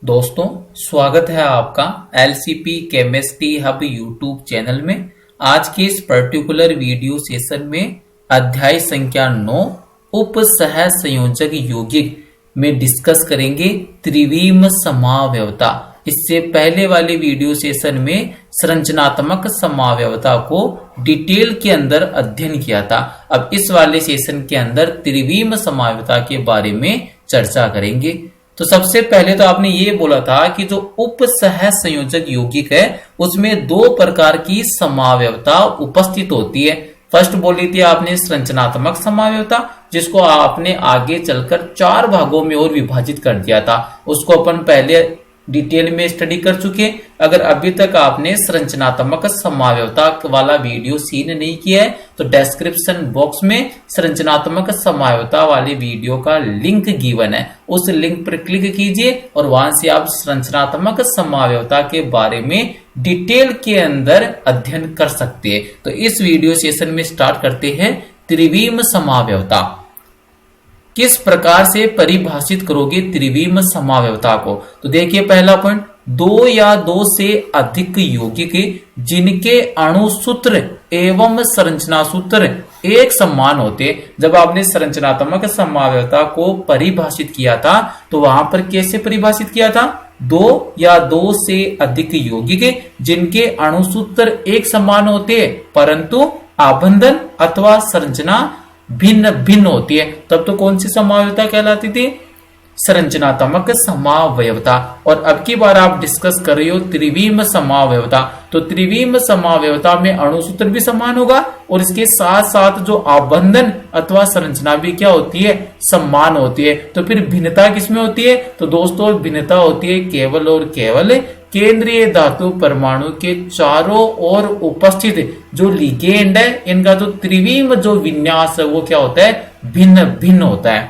दोस्तों, स्वागत है आपका एलसीपी केमिस्ट्री हब यूट्यूब चैनल में। आज के इस पर्टिकुलर वीडियो सेशन में अध्याय संख्या 9 उप सह संयोजक यौगिक में डिस्कस करेंगे त्रिविम समावयवता। इससे पहले वाले वीडियो सेशन में संरचनात्मक समावयवता को डिटेल के अंदर अध्ययन किया था। अब इस वाले सेशन के अंदर त्रिविम समावयवता के बारे में चर्चा करेंगे। तो सबसे पहले तो आपने ये बोला था कि जो उप सह संयोजक यौगिक है उसमें दो प्रकार की समावयवता उपस्थित होती है। फर्स्ट बोली थी आपने संरचनात्मक समावयवता, जिसको आपने आगे चलकर 4 भागों में और विभाजित कर दिया था। उसको अपन पहले डिटेल में स्टडी कर चुके। अगर अभी तक आपने संरचनात्मक समावयवता वाला वीडियो सीन नहीं किया है तो डिस्क्रिप्शन बॉक्स में संरचनात्मक समावयवता वाले वीडियो का लिंक गिवन है, उस लिंक पर क्लिक कीजिए और वहां से आप संरचनात्मक समावयवता के बारे में डिटेल के अंदर अध्ययन कर सकते हैं। तो इस वीडियो सेशन में स्टार्ट करते हैं त्रिविम समावयवता। किस प्रकार से परिभाषित करोगे त्रिविम समावयवता को? तो देखिए पहला पॉइंट, 2 या 2 से अधिक यौगिक जिनके अणु सूत्र एवं संरचना सूत्र एक समान होते। जब आपने संरचनात्मक समावयवता को परिभाषित किया था तो वहां पर कैसे परिभाषित किया था? 2 या 2 से अधिक यौगिक जिनके अणु सूत्र एक समान होते परंतु आबंधन अथवा संरचना भिन्न भिन्न होती है। तब तो कौन सी समावयवता कहलाती थी? संरचनात्मक समावयवता। और अब की बार आप डिस्कस कर रहे हो त्रिविम समावयवता। तो त्रिविम समावयवता में अणुसूत्र भी समान होगा और इसके साथ साथ जो आबंधन अथवा संरचना भी क्या होती है? समान होती है। तो फिर भिन्नता किसमें होती है? तो दोस्तों भिन्नता होती है केवल और केवल केंद्रीय धातु परमाणु के चारों ओर उपस्थित जो लिगेंड है, इनका जो त्रिविम जो विन्यास है वो क्या होता है? भिन्न भिन्न होता है।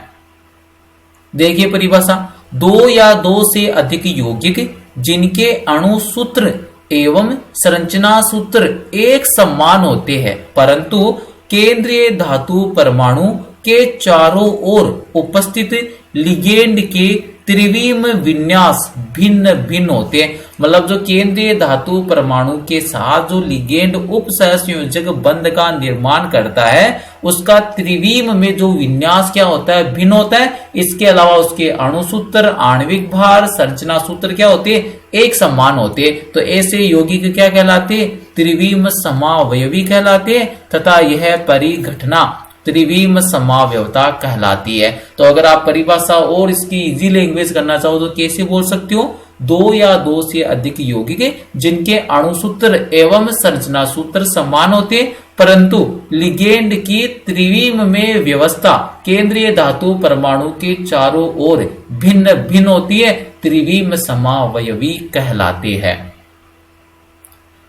देखिए परिभाषा, 2 या 2 से अधिक यौगिक जिनके अणु सूत्र एवं संरचना सूत्र एक समान होते हैं परंतु केंद्रीय धातु परमाणु के चारों ओर उपस्थित लिगेंड के त्रिविम विन्यास भिन्न भिन्न होते हैं। मतलब जो केंद्रीय धातु परमाणु के साथ जो लिगेंड उप सहसंयोजक बंध का निर्माण करता है उसका त्रिविम में जो विन्यास क्या होता है? भिन्न होता है। इसके अलावा उसके अणुसूत्र, आणविक भार, संरचना सूत्र क्या होते हैं? एक समान होते हैं। तो ऐसे यौगिक क्या कहलाते हैं? त्रिविम समावयवी कहलाते हैं तथा यह परिघटना त्रिविम समावयवता कहलाती है। तो अगर आप परिभाषा और इसकी इजी लैंग्वेज करना चाहो तो कैसे बोल सकते हो? 2 या 2 से अधिक यौगिक जिनके अणुसूत्र एवं संरचना सूत्र समान होते परंतु लिगेंड की त्रिविम में व्यवस्था केंद्रीय धातु परमाणु के चारों ओर भिन्न भिन्न होती है, त्रिविम समावयवी कहलाते हैं।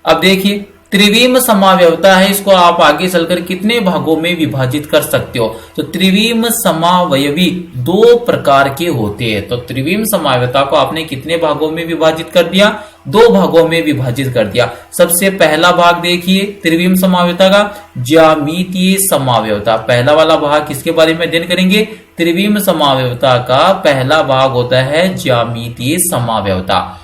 अब देखिए त्रिविम समावयवता है, इसको आप आगे चलकर कितने भागों में विभाजित कर सकते हो? तो त्रिविम समावयवी 2 प्रकार के होते हैं। तो त्रिविम समावयवता को आपने कितने भागों में विभाजित कर दिया? 2 भागों में विभाजित कर दिया। सबसे पहला भाग देखिए त्रिविम समावयवता का, ज्यामितीय समावयवता। पहला वाला भाग किसके बारे में अध्ययन करेंगे? त्रिविम समावयवता का पहला भाग होता है ज्यामितीय समावयवता।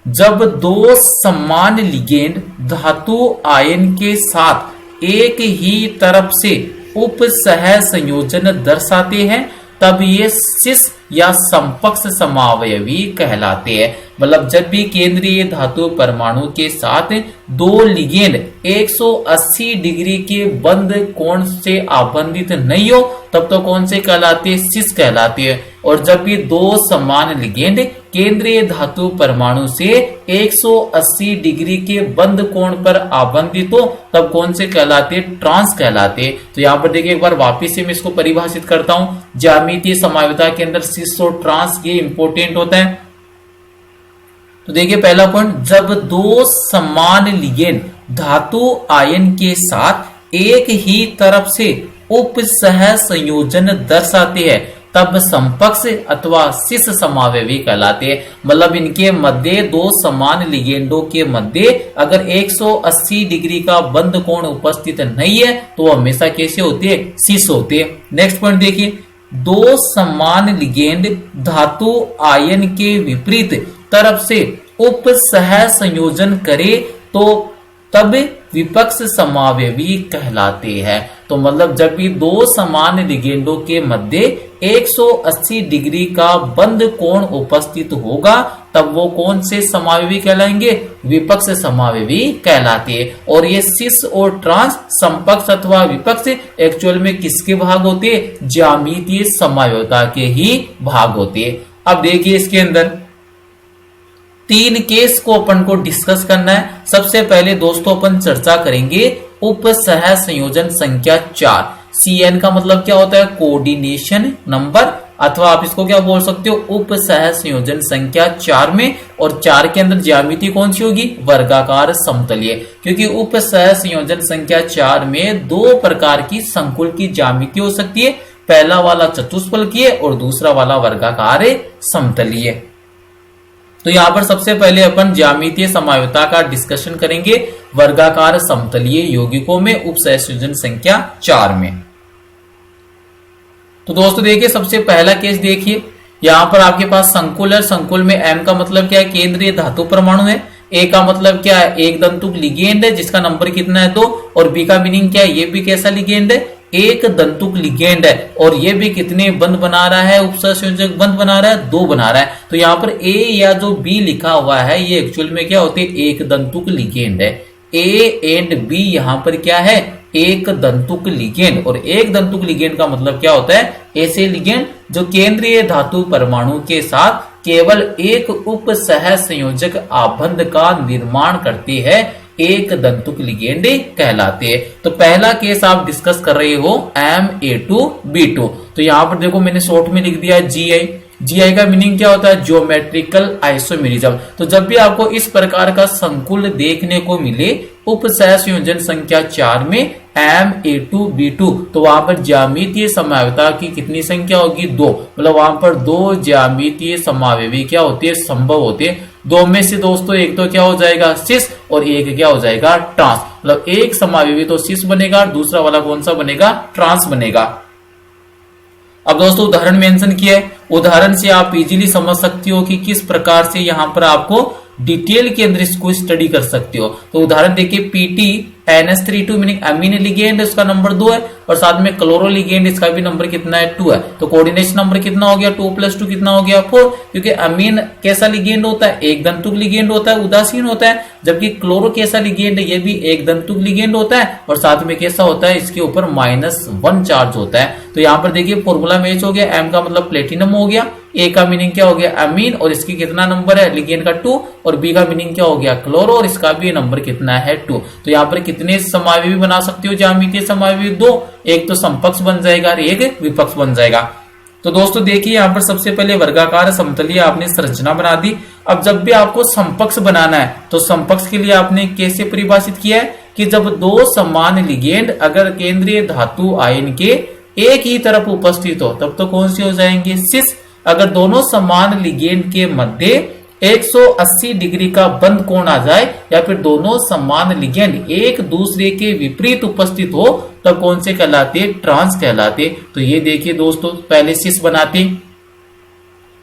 जब 2 समान लिगेंड धातु आयन के साथ एक ही तरफ से उप सह संयोजन दर्शाते हैं तब ये सिस या समपक्ष समावयवी कहलाते हैं। मतलब जब भी केंद्रीय धातु परमाणु के साथ 2 लिगेंड 180 डिग्री के बंद कोण से आबंधित नहीं हो तब तो कौन से कहलाते हैं? सिस कहलाते हैं। और जब भी 2 समान लिगेंड केंद्रीय धातु परमाणु से 180 डिग्री के बंद कोण पर आबंधित हो तब कौन से कहलाते? ट्रांस कहलाते। तो यहाँ पर देखिए एक बार वापिस से मैं इसको परिभाषित करता हूं। ज्यामितीय समावयवता के अंदर सिस और ट्रांस ये इंपॉर्टेंट होता है। तो देखिए पहला पॉइंट, जब 2 समान लिगेंड धातु आयन के साथ एक ही तरफ से उप सह संयोजन दर्शाते हैं तब समपक्ष अथवा सिस समावयवी कहलाते हैं। मतलब इनके मध्य 2 समान लिगेंडों के मध्य अगर 180 डिग्री का बंद कोण उपस्थित नहीं है तो हमेशा कैसे होती है? सिस होती है। नेक्स्ट पॉइंट देखिए, दो समान लिगेंड धातु आयन के विपरीत तरफ से उप सह संयोजन करे तो तब विपक्ष समावयवी कहलाते हैं। तो मतलब जब भी दो समान लिगेंडों के मध्य 180 डिग्री का बंद कोण उपस्थित होगा तब वो कौन से समावयवी कहलाएंगे, विपक्ष समावयवी कहलाते हैं। और ये सिस और ट्रांस समपक्ष अथवा विपक्ष एक्चुअल में किसके भाग होते हैं, ज्यामितीय समावयवता के ही भाग होते हैं। अब देखिए इसके अंदर 3 केस को अपन को डिस्कस करना है। सबसे पहले दोस्तों अपन चर्चा करेंगे उप सह संयोजन संख्या 4। CN का मतलब क्या होता है, कोऑर्डिनेशन नंबर, अथवा आप इसको क्या बोल सकते हो, उप सह संयोजन संख्या 4 में। और 4 के अंदर ज्यामिति कौन सी होगी, वर्गाकार समतलीय, क्योंकि उप सह संयोजन संख्या 4 में 2 प्रकार की संकुल की ज्यामिति हो सकती है। पहला वाला चतुष्फलकीय और दूसरा वाला वर्गाकार समतलीय। तो यहां पर सबसे पहले अपन ज्यामितीय समावयवता का डिस्कशन करेंगे वर्गाकार समतलीय यौगिकों में उप सह संयोजन संख्या 4 में। तो दोस्तों देखिए सबसे पहला केस देखिए, यहां पर आपके पास संकुल है। संकुल में M का मतलब क्या है, केंद्रीय धातु परमाणु है। A का मतलब क्या है, एक दंतुक लिगेंड है जिसका नंबर कितना है 2। और B का मीनिंग क्या है, ये भी कैसा लिगेंड है, एक दंतुक लिगेंड है। और ये भी कितने बंध बना रहा है, उपसहसंयोजक बंध बना रहा है, 2 बना रहा है। तो यहाँ पर A या जो B लिखा हुआ है ये एक्चुअल में क्या होते हैं, एक दंतुक लिगेंड है। A एंड B यहाँ पर क्या है, एक दंतुक लिगेंड। और एक दंतुक लिगेंड का मतलब क्या होता है, ऐसे लिगेंड जो केंद्रीय धातु परमाणु के साथ केवल एक उप सह संयोजक आबंध का निर्माण करते हैं, एक दंतुक लिगेंड कहलाते हैं। तो पहला केस आप डिस्कस कर रहे हो MA2B2। तो यहां पर देखो मैंने शॉर्ट में लिख दिया GI। GI का मीनिंग क्या होता है, ज्योमेट्रिकल आइसोमेरिज्म। तो जब भी आपको इस प्रकार का संकुल देखने को मिले उप सह संयोजन संख्या 4 में MA2B2, तो वहां पर ज्यामितीय समावयवता की कितनी संख्या होगी, 2। मतलब वहां पर 2 ज्यामितीय समावयवी क्या होते हैं, संभव होते हैं। 2 में से दोस्तों एक तो क्या हो जाएगा, सिस, और एक क्या हो जाएगा, ट्रांस। मतलब एक समावयवी तो सिस बनेगा, दूसरा वाला कौन सा बनेगा, ट्रांस बनेगा। अब दोस्तों उदाहरण मेंशन किया है, उदाहरण से आप इजीली समझ सकते हो कि किस प्रकार से यहाँ पर आपको डिटेल के अंदर इसको स्टडी कर सकते हो। तो उदाहरण देखिए PT NH32 मीनिंग अमीन लिगेंड, इसका नंबर 2 है। और साथ में क्लोरो लिगेंड, इसका भी नंबर कितना है, 2 है। तो कोऑर्डिनेशन नंबर कितना हो गया, 2 + 2 कितना हो गया, 4। क्योंकि अमीन कैसा लिगेंड होता है, एक दंतुक लिगेंड होता है, उदासीन होता है। जबकि क्लोरो कैसा लिगेंड है, ये भी एक दंतुक लिगेंड होता है। और साथ में कैसा होता है, इसके ऊपर -1 चार्ज होता है। तो यहाँ पर देखिए फॉर्मूला मैच हो गया। M का मतलब प्लेटिनम हो गया, A का मीनिंग क्या हो गया, अमीन, और इसकी कितना नंबर है, लिगेंड का 2। और B का मीनिंग क्या हो गया, क्लोरो, और इसका भी नंबर कितना है, 2। तो यहाँ पर कितने समावयवी बना सकते हो, ज्यामितीय समावयवी 2। एक तो समपक्ष बन जाएगा और एक विपक्ष बन जाएगा। तो दोस्तों देखिए यहाँ पर सबसे पहले वर्गाकार समतलीय आपने संरचना बना दी। अब जब भी आपको समपक्ष बनाना है तो समपक्ष के लिए आपने कैसे परिभाषित किया है कि जब 2 समान लिगेंड अगर केंद्रीय धातु आयन के एक ही तरफ उपस्थित हो तब तो कौन सी हो जाएंगे, सिस। अगर दोनों समान लिगेंड के मध्य 180 डिग्री का बंद कोण आ जाए या फिर दोनों समान लिगेंड एक दूसरे के विपरीत उपस्थित हो तब कौन से कहलाते, ट्रांस कहलाते। तो ये देखिए दोस्तों पहले सिस बनाते,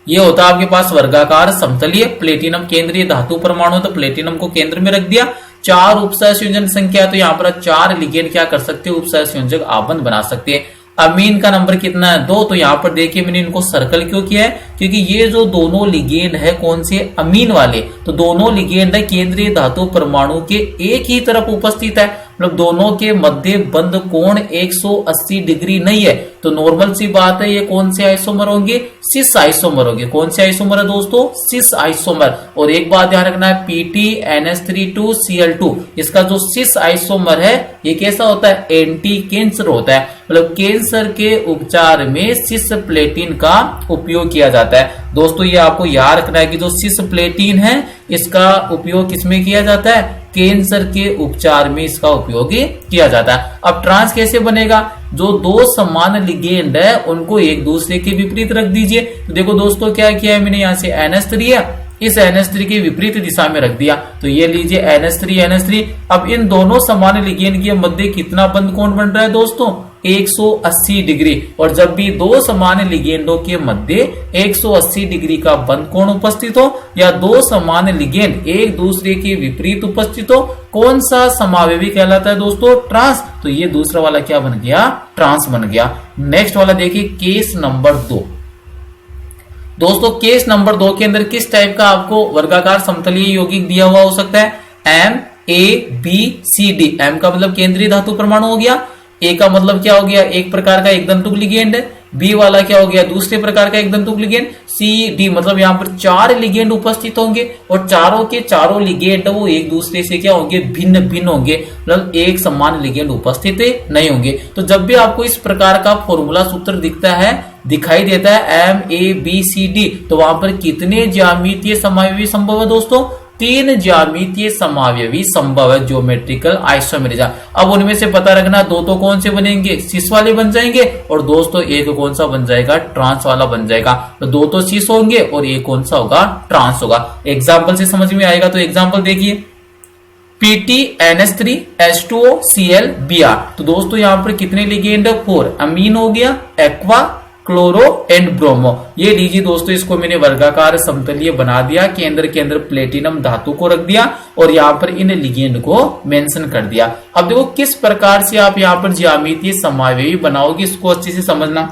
ये होता है आपके पास वर्गाकार समतलीय। प्लेटिनम केंद्रीय धातु परमाणु, तो प्लेटिनम को केंद्र में रख दिया। 4 उपसह संयोजन संख्या, तो यहाँ पर 4 लिगेंड क्या कर सकते हैं, उपसह संयोजक आबंध बना सकते हैं। अमीन का नंबर कितना है, 2। तो यहाँ पर देखिए मैंने इनको सर्कल क्यों किया है, क्योंकि ये जो दोनों लिगेंड है कौन से, अमीन वाले, तो दोनों लिगेंड है केंद्रीय धातु परमाणु के एक ही तरफ उपस्थित है। मतलब दोनों के मध्य बंद कोण 180 डिग्री नहीं है। तो नॉर्मल सी बात है, ये कौन से आइसोमर होंगे, सिस आइसोमर होंगे। कौन से आइसोमर है दोस्तों, सिस आइसोमर। और एक बात ध्यान रखना है, PT NH32Cl2, इसका जो सिस आइसोमर है ये कैसा होता है, एंटी कैंसर होता है। मतलब कैंसर के उपचार में सिस प्लेटिन का उपयोग किया जाता है। दोस्तों ये आपको याद रखना है कि जो सिस प्लेटिन है इसका उपयोग किसमें किया जाता है, कैंसर के उपचार में इसका उपयोग किया जाता है। अब ट्रांस कैसे बनेगा, जो 2 समान लिगेंड है उनको एक दूसरे के विपरीत रख दीजिए। तो देखो दोस्तों क्या किया है मैंने, यहाँ से NH3 है, इस NH3 के विपरीत दिशा में रख दिया। तो ये लीजिए NH3 NH3। अब इन दोनों समान लिगेंड के मध्य कितना बंद कोण बन रहा है दोस्तों, 180 डिग्री, और जब भी दो समान लिगेंडों के मध्य 180 डिग्री का बंद कोण उपस्थित हो या दो समान लिगेंड एक दूसरे के विपरीत उपस्थित हो, कौन सा समावयवी कहलाता है दोस्तों? ट्रांस। तो ये दूसरा वाला क्या बन गया? ट्रांस बन गया। नेक्स्ट वाला देखिए केस नंबर 2। दोस्तों केस नंबर 2 के अंदर किस टाइप का आपको वर्गाकार समतलीय यौगिक दिया हुआ हो सकता है? MABCD। M का मतलब केंद्रीय धातु परमाणु हो गया, A का मतलब क्या हो गया? एक प्रकार का एक दंतुक लिगेंड है, B वाला क्या हो गया? दूसरे प्रकार का एक दंतुक लिगेंड, CD मतलब यहाँ पर 4 लिगेंड उपस्थित होंगे और चारों के चारों लिगेंड वो एक दूसरे से क्या होंगे? भिन्न भिन्न होंगे, मतलब एक समान लिगेंड उपस्थित नहीं होंगे। तो जब भी आपको इस प्रकार का फॉर्मूला सूत्र दिखाई देता है MABCD, तो वहां पर कितने ज्यामितीय समावयवी संभव है दोस्तों? 3 ज्यामितीय समावयवी संभव है, ज्योमेट्रिकल आइसोमेरिज्म। अब उनमें से पता रखना दो तो कौन से बनेंगे? सिस वाले बन जाएंगे, और दोस्तों एक कौन सा बन जाएगा? ट्रांस वाला बन जाएगा। तो दो तो सिस होंगे और एक कौन सा होगा? ट्रांस होगा। एग्जाम्पल से समझ में आएगा, तो एग्जाम्पल देखिए PTNS3 H2O Cl Br। तो दोस्तों यहाँ पर कितने लिगेंड? 4। अमीन हो गया, एक्वा, क्लोरो एंड ब्रोमो। ये लीजिए दोस्तों, इसको मैंने वर्गाकार समतलीय बना दिया, केंद्र के अंदर प्लेटिनम धातु को रख दिया और यहाँ पर इन लिगेंड को मेंशन कर दिया। अब देखो किस प्रकार से आप यहाँ पर ज्यामितीय समावयवी बनाओगे, इसको अच्छे से समझना।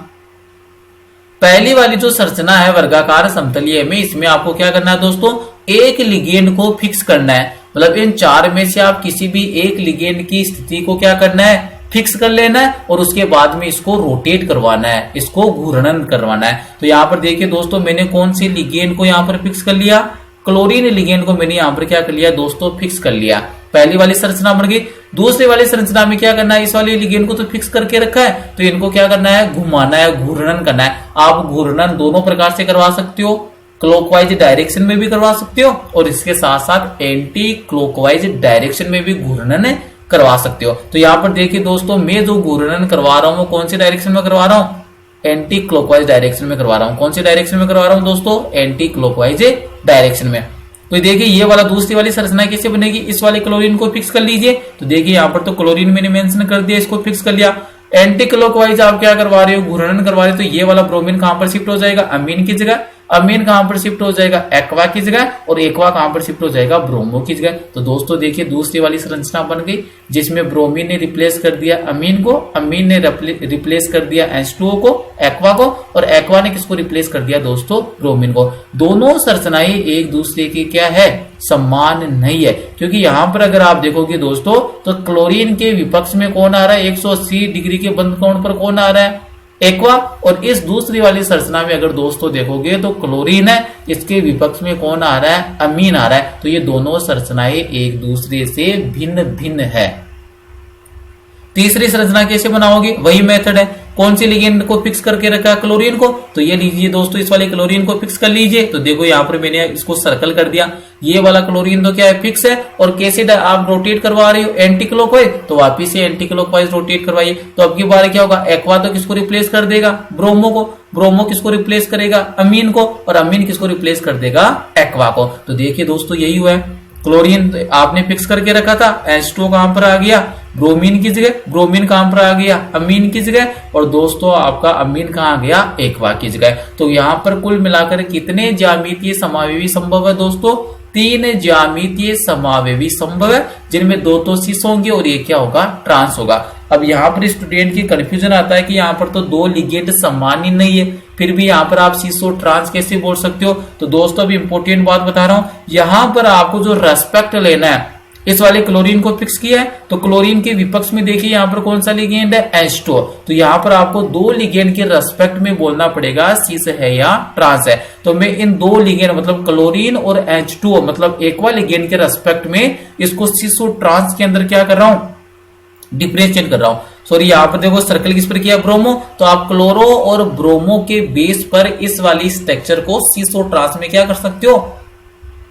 पहली वाली जो संरचना है वर्गाकार समतलीय में, इसमें आपको क्या करना है दोस्तों? एक लिगेंड को फिक्स करना है, मतलब इन 4 में से आप किसी भी एक लिगेंड की स्थिति को क्या करना है? फिक्स कर लेना है, और उसके बाद में इसको रोटेट करवाना है, इसको घूर्णन करवाना है। तो यहाँ पर देखिए दोस्तों, मैंने कौन सी लिगेंड को यहाँ पर फिक्स कर लिया? क्लोरीन लिगेंड को मैंने यहाँ पर क्या कर लिया दोस्तों? फिक्स कर लिया। पहली वाली संरचना बन गई। दूसरी वाली संरचना में क्या करना है? इस वाली लिगेंड को तो फिक्स करके रखा है, तो इनको क्या करना है? घुमाना है, घूर्णन करना है। आप घूर्णन दोनों प्रकार से करवा सकते हो, क्लॉकवाइज डायरेक्शन में भी करवा सकते हो, और इसके साथ साथ एंटी क्लॉकवाइज डायरेक्शन में भी घूर्णन करवा सकते हो। तो यहाँ पर देखिए दोस्तों, मैं जो घूर्णन करवा रहा हूँ वो कौन से डायरेक्शन में करवा रहा हूँ? एंटी क्लॉकवाइज डायरेक्शन में करवा रहा हूँ। कौन से डायरेक्शन में करवा रहा हूँ दोस्तों? एंटी क्लॉकवाइज डायरेक्शन में। तो देखिए ये वाला दूसरी वाली संरचना कैसे बनेगी? इस वाले क्लोरीन को फिक्स कर लीजिए। तो देखिए यहाँ पर तो क्लोरीन मैंने मेंशन कर दिया, इसको फिक्स कर लिया। एंटी क्लॉकवाइज आप क्या करवा रहे हो? घूर्णन करवा रहे हो। तो ये वाला ब्रोमीन कहां पर शिफ्ट हो जाएगा? अमीन की जगह। अमीन कहां पर शिफ्ट हो जाएगा? एक्वा की जगह। और एक्वा कहां पर शिफ्ट हो जाएगा? ब्रोमो की जगह। तो दोस्तों देखिए दूसरी वाली संरचना बन गई, जिसमें ब्रोमीन ने रिप्लेस कर दिया अमीन को, अमीन ने रिप्लेस कर दिया H2O को, एक्वा को, और एक्वा ने किसको रिप्लेस कर दिया दोस्तों? ब्रोमीन को। दोनों संरचनाएं एक दूसरे की क्या है? समान नहीं है, क्योंकि यहां पर अगर आप देखोगे दोस्तों, तो क्लोरीन के विपक्ष में कौन आ रहा है? 180 डिग्री के बंद कोण पर कौन आ रहा है? एक्वा। और इस दूसरी वाली संरचना में अगर दोस्तों देखोगे तो क्लोरीन है, इसके विपक्ष में कौन आ रहा है? अमीन आ रहा है। तो ये दोनों संरचनाएं एक दूसरे से भिन्न भिन्न है। तीसरी संरचना कैसे बनाओगे? वही मेथड है। कौन सी लिगेंड को फिक्स करके रखा है? क्लोरीन को। तो ये लीजिए दोस्तों, इस वाले क्लोरीन को फिक्स कर लीजिए। तो देखो यहाँ पर मैंने इसको सर्कल कर दिया। ये वाला क्लोरीन तो क्या है? फिक्स है। और कैसे आप रोटेट करवा रहे हो? Anti clockwise. तो वापिस से एंटी क्लॉकवाइज रोटेट करवाइए। तो अब की बार क्या होगा? एक्वा तो किसको रिप्लेस कर देगा? ब्रोमो को। ब्रोमो किसको रिप्लेस करेगा? अमीन को। और अमीन किसको रिप्लेस कर देगा? एक्वा को। तो देखिए दोस्तों यही हुआ है। क्लोरीन आपने फिक्स करके रखा था, H2O कहां पर आ गया? ब्रोमीन की जगह। ब्रोमीन कहां पर आ गया? अमीन की जगह। और दोस्तों आपका अमीन कहां आ गया? एक्वा की जगह। तो यहां पर कुल मिलाकर कितने ज्यामितीय समावयवी संभव है दोस्तों? 3 ज्यामितीय समावयवी संभव है, जिनमें 2 तो सिस होंगे और एक क्या होगा? ट्रांस होगा। अब यहाँ पर स्टूडेंट की कंफ्यूजन आता है कि यहाँ पर तो 2 लिगेंड समान ही नहीं है, फिर भी यहाँ पर आप सिस और ट्रांस कैसे बोल सकते हो? तो दोस्तों अभी इंपॉर्टेंट बात बता रहा हूं, यहाँ पर आपको जो रेस्पेक्ट लेना है, इस वाले क्लोरीन को फिक्स किया है, तो क्लोरीन के विपक्ष में देखिए यहाँ पर कौन सा लिगेंड है? H2O। तो यहाँ पर आपको 2 लिगेंड के रेस्पेक्ट में बोलना पड़ेगा सिस है या ट्रांस है। तो मैं इन 2 लिगेंड मतलब क्लोरीन और H2O मतलब एक्वा लिगेंड के रेस्पेक्ट में इसको सिस और ट्रांस के अंदर क्या कर रहा हूं? डिफरेंशिएट कर रहा हूं। सॉरी यहाँ पर देखो सर्कल किस पर किया? ब्रोमो। तो आप क्लोरो और ब्रोमो के बेस पर इस वाली स्ट्रक्चर को सिस और ट्रांस में क्या कर सकते हो?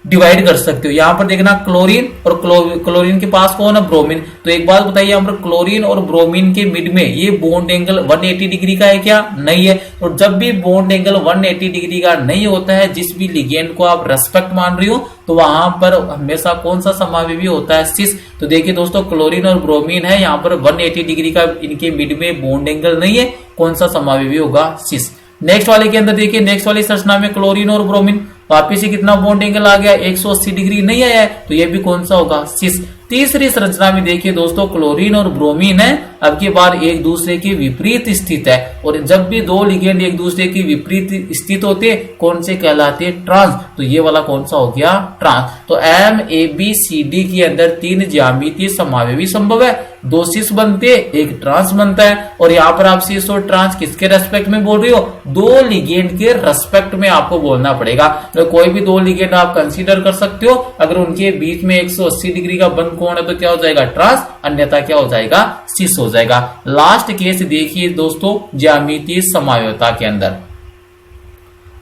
डिवाइड कर सकते हो। यहां पर देखना क्लोरीन और क्लोरीन के पास कौन है, ब्रोमीन। तो एक बात बताइए, यहां पर क्लोरीन और ब्रोमीन के मिड में ये बॉन्ड एंगल 180 डिग्री का है क्या, नहीं है। और जब भी बॉन्ड एंगल 180 डिग्री का नहीं होता है, जिस भी लिगेंड को आप रेस्पेक्ट मान रही हो, तो वहां पर हमेशा कौन सा समावेशी होता है, सिस। तो देखिए दोस्तों, क्लोरीन और ब्रोमीन है, यहां पर 180 डिग्री का इनके मिड में बॉन्ड एंगल नहीं है, कौन सा समावेशी होगा, सिस। नेक्स्ट वाले के अंदर देखिए, नेक्स्ट वाली संरचना में क्लोरीन और ब्रोमीन, वापिस से कितना बॉन्ड एंगल आ गया, 180 डिग्री नहीं आया है, तो ये भी कौन सा होगा, सिस। तीसरी संरचना में देखिए दोस्तों, क्लोरीन और ब्रोमीन है, अब की बार एक दूसरे के विपरीत स्थित है, और जब भी दो लिगेंड एक दूसरे के विपरीत स्थित होते, कौन से कहलाते हैं, ट्रांस। तो ये वाला कौन सा हो गया, ट्रांस। तो MABCD के अंदर 3 ज्यामितीय समावेशी संभव है, 2 सिस बनते, 1 ट्रांस बनता है। और यहाँ पर आप सिस और ट्रांस किसके रेस्पेक्ट में बोल रही हो, 2 लिगेंड के रेस्पेक्ट में आपको बोलना पड़ेगा। तो कोई भी 2 लिगेंड आप कंसीडर कर सकते हो, अगर उनके बीच में 180 डिग्री का बंद कोण है तो क्या हो जाएगा, ट्रांस, अन्यथा क्या हो जाएगा, सिस हो जाएगा। लास्ट केस देखिए दोस्तों, ज्यामितीय समायोता के अंदर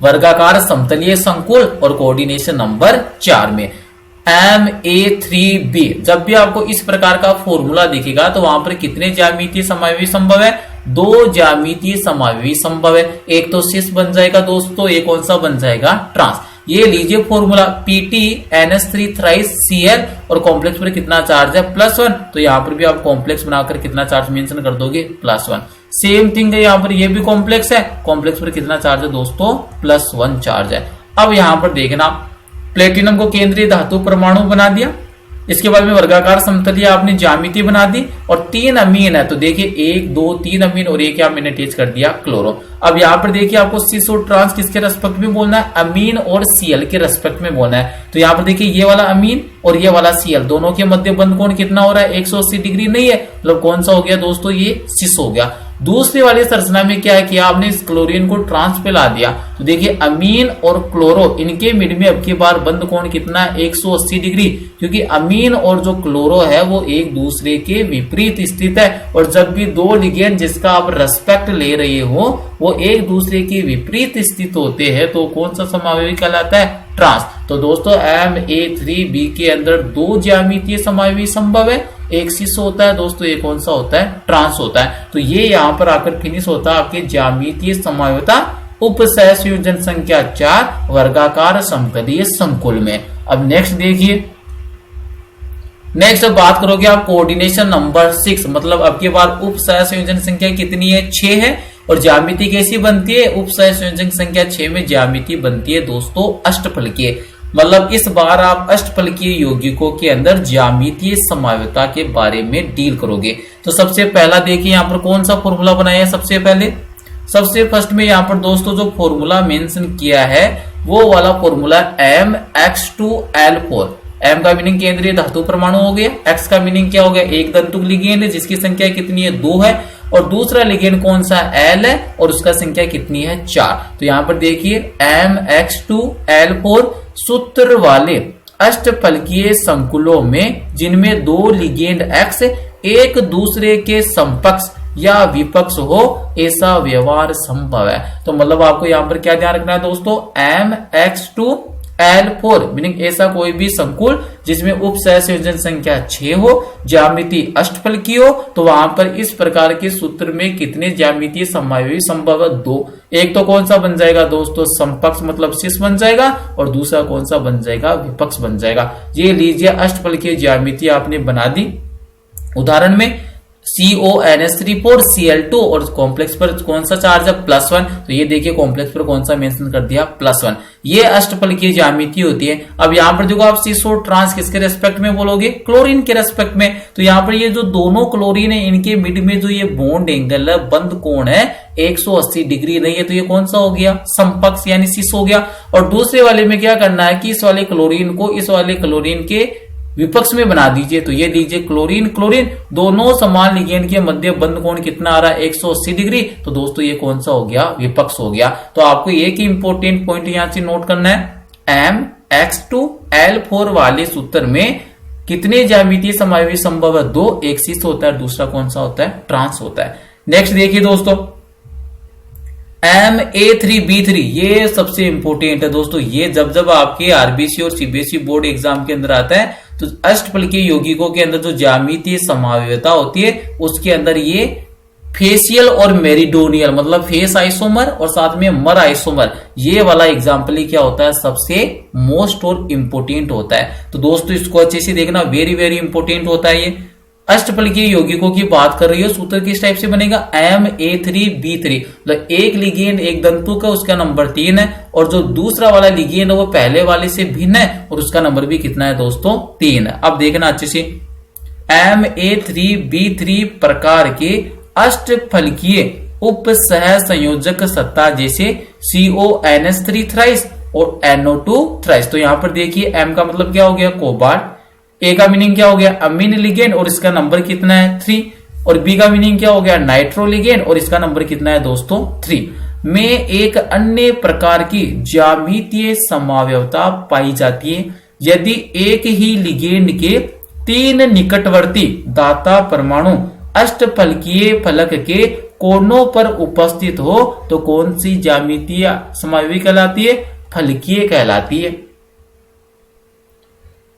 वर्गाकार समतलीय संकुल और कोऑर्डिनेशन नंबर 4 में MA3B, जब भी आपको इस प्रकार का फॉर्मूला दिखेगा तो वहां पर कितने ज्यामितीय समावेशी संभव है, 2 ज्यामितीय समावेशी संभव है। एक तो सिस बन जाएगा दोस्तों, एक कौन सा बन जाएगा, ट्रांस। ये लीजिए फॉर्मूला, PTNS3 थ्राइस Cl और कॉम्प्लेक्स पर कितना चार्ज है, +1। तो यहां पर भी आप कॉम्प्लेक्स बनाकर कितना चार्ज मेंशन कर दोगे, +1। सेम थिंग है यहाँ पर, ये भी कॉम्प्लेक्स है, कॉम्प्लेक्स पर कितना चार्ज है दोस्तों, +1 चार्ज है। अब यहां पर देखना, प्लेटिनम को केंद्रीय धातु परमाणु बना दिया, इसके बाद में वर्गाकार समतलीय आपने ज्यामिति बना दी, और 3 अमीन है, तो देखिए 1 2 3 अमीन और एक मैंने अटैच कर दिया क्लोरो। अब यहाँ पर देखिए आपको सिस और ट्रांस किसके रेस्पेक्ट में बोलना है, अमीन और Cl के रेस्पेक्ट में बोलना है। तो यहाँ पर देखिए ये वाला अमीन और ये वाला Cl, दोनों के मध्य बंध कोण कितना हो रहा है, 180 डिग्री नहीं है, मतलब कौन सा हो गया दोस्तों, ये सिस हो गया। दूसरी वाली संरचना में क्या किया आपने, इस क्लोरीन को ट्रांस पे ला दिया, तो देखिए अमीन और क्लोरो, इनके मिड में अब की बार बंद कोण कितना है, 180 डिग्री, क्योंकि अमीन और जो क्लोरो है वो एक दूसरे के विपरीत स्थित है। और जब भी 2 लिगेंड जिसका आप रेस्पेक्ट ले रहे हो वो एक दूसरे के विपरीत स्थित होते हैं, तो कौन सा समावेशी कहलाता है, ट्रांस। तो दोस्तों MA3B के अंदर 2 ज्यामितीय समावेशी संभव है, एक सिस होता है दोस्तों, एक कौन सा होता है, ट्रांस होता है। तो ये यहां पर आकर फिनिश होता है आपके ज्यामितीय समायोता उपसहसंयोजन संख्या 4 वर्गाकार समतलीय संकुल में। अब नेक्स्ट देखिए, नेक्स्ट अब बात करोगे आप कोऑर्डिनेशन नंबर 6, मतलब अब की बार उपसहसंयोजन संख्या कितनी है, 6 है, और ज्यामिति कैसी बनती है, उपसहसंयोजन संख्या 6 में ज्यामिति बनती है दोस्तों अष्टफलकीय। मतलब इस बार आप अष्टफलकीय यौगिकों के अंदर ज्यामितीय समायोता के बारे में डील करोगे। तो सबसे पहला देखिए यहाँ पर कौन सा फॉर्मूला बनाया है, सबसे फर्स्ट में यहाँ पर दोस्तों जो फॉर्मूला मेंशन किया है वो वाला फॉर्मूला MX2L4। M का मीनिंग केंद्रीय धातु परमाणु हो गया, X का मीनिंग क्या हो गया, एक दंतुक लिगेंड है जिसकी संख्या कितनी है, 2 है, और दूसरा लिगेंड कौन सा, L है, और उसका संख्या कितनी है, 4। तो यहां पर देखिए MX2L4 सूत्र वाले अष्टफलकीय संकुलों में जिनमें 2 लिगेंड X एक दूसरे के समकक्ष या विपक्ष हो, ऐसा व्यवहार संभव है। तो मतलब आपको यहां पर क्या ध्यान रखना है दोस्तों, MX2L4 मीनिंग ऐसा कोई भी संकुल जिसमें उपसहसंयोजन संख्या 6 हो, ज्यामिति अष्टफलकीय हो, तो वहां पर इस प्रकार के सूत्र में कितने ज्यामितीय समावेशी संभव है, 2। एक तो कौन सा बन जाएगा दोस्तों, समकक्ष मतलब सिस बन जाएगा, और दूसरा कौन सा बन जाएगा, विपक्ष बन जाएगा। ये लीजिए अष्टफलकीय ज्यामिति आपने बना दी। उदाहरण में CONS3 Cl2 और कॉम्प्लेक्स पर कौन सा चार्ज है, +1। तो ये देखिए कॉम्प्लेक्स पर कौन सा मेंशन कर दिया, +1। ये अष्टफलकीय ज्यामिति होती है। अब यहाँ पर देखो आप सिस और ट्रांस किसके रेस्पेक्ट में बोलोगे, क्लोरीन के रेस्पेक्ट में। तो यहाँ पर ये जो दोनों क्लोरीन है इनके मिड में जो ये बॉन्ड एंगल है, बंद कोण है, 180 डिग्री नहीं है, तो ये कौन सा हो गया, समकक्ष यानी सिस हो गया। और दूसरे वाले में क्या करना है कि इस वाले क्लोरीन को इस वाले क्लोरीन के विपक्ष में बना दीजिए। तो ये लीजिए क्लोरीन क्लोरीन दोनों समान लिगेंड के मध्य बंध कोण कितना आ रहा है, 180 डिग्री। तो दोस्तों ये कौन सा हो गया, विपक्ष हो गया। तो आपको एक ही इंपॉर्टेंट पॉइंट यहां से नोट करना है, MX2L4 वाले सूत्र में कितने ज्यामितीय समावेशी संभव है, 2। एक सिस होता है, दूसरा कौन सा होता है, ट्रांस होता है। नेक्स्ट देखिए दोस्तों, MA3B3 ये सबसे इंपॉर्टेंट है दोस्तों। ये जब जब आपके आरबीसी और सीबीएसई बोर्ड एग्जाम के अंदर आता है तो अष्टफलकीय यौगिकों के अंदर जो ज्यामितीय समावयवता होती है उसके अंदर ये फेसियल और मेरिडोनियल मतलब फेस आइसोमर और साथ में मर आइसोमर ये वाला एग्जाम्पल ही क्या होता है, सबसे मोस्ट और इंपोर्टेंट होता है। तो दोस्तों इसको अच्छे से देखना, वेरी वेरी इंपोर्टेंट होता है ये। अष्टफलकीय यौगिकों की बात कर रही है, सूत्र किस टाइप से बनेगा, MA3B3 मतलब एक लिगेंड एक दंतुक है उसका नंबर 3 है और जो दूसरा वाला लिगेंड है वो पहले वाले से भिन्न है और उसका नंबर भी कितना है दोस्तों, 3 है। अब देखना अच्छे से, MA3B3 प्रकार के अष्टफलकीय उप सह संयोजक सत्ता जैसे CONS3 थ्राइस और NO2 थ्राइस। तो यहां पर देखिए M का मतलब क्या हो गया, कोबाल्ट, A का मीनिंग क्या हो गया, अमीन लिगेंड और इसका नंबर कितना है 3 और B का मीनिंग क्या हो गया, नाइट्रो लिगेंड और इसका नंबर कितना है दोस्तों 3 में एक अन्य प्रकार की ज्यामितीय समावयवता पाई जाती है यदि एक ही लिगेंड के 3 निकटवर्ती दाता परमाणु अष्टफलकीय फलक के कोनों पर उपस्थित हो तो कौन सी ज्यामितीय समावयवी कहलाती है, फलकीय कहलाती है।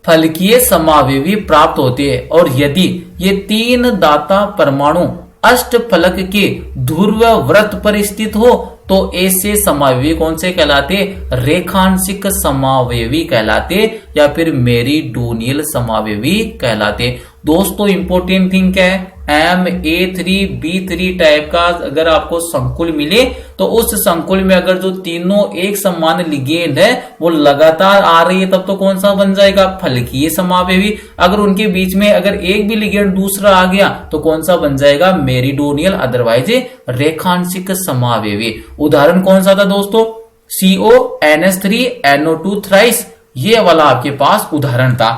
फलकीय समावयवी प्राप्त होती है और यदि ये 3 दाता परमाणु अष्टफलक के ध्रुव व्रत पर स्थित हो तो ऐसे समावयवी कौन से कहलाते, रेखांशिक समावयवी कहलाते या फिर मेरिडोनियल समावयवी कहलाते। दोस्तों इंपॉर्टेंट थिंग क्या है, MA3B3 टाइप का अगर आपको संकुल मिले तो उस संकुल में अगर जो तीनों एक समान लिगेंड है वो लगातार आ रही है तब तो कौन सा बन जाएगा, फलकीय समावयवी। अगर उनके बीच में अगर एक भी लिगेंड दूसरा आ गया तो कौन सा बन जाएगा, मेरिडोनियल अदरवाइज रेखांशिक समावयवी। उदाहरण कौन सा था दोस्तों, CONS3 NO2 थ्राइस, ये वाला आपके पास उदाहरण था।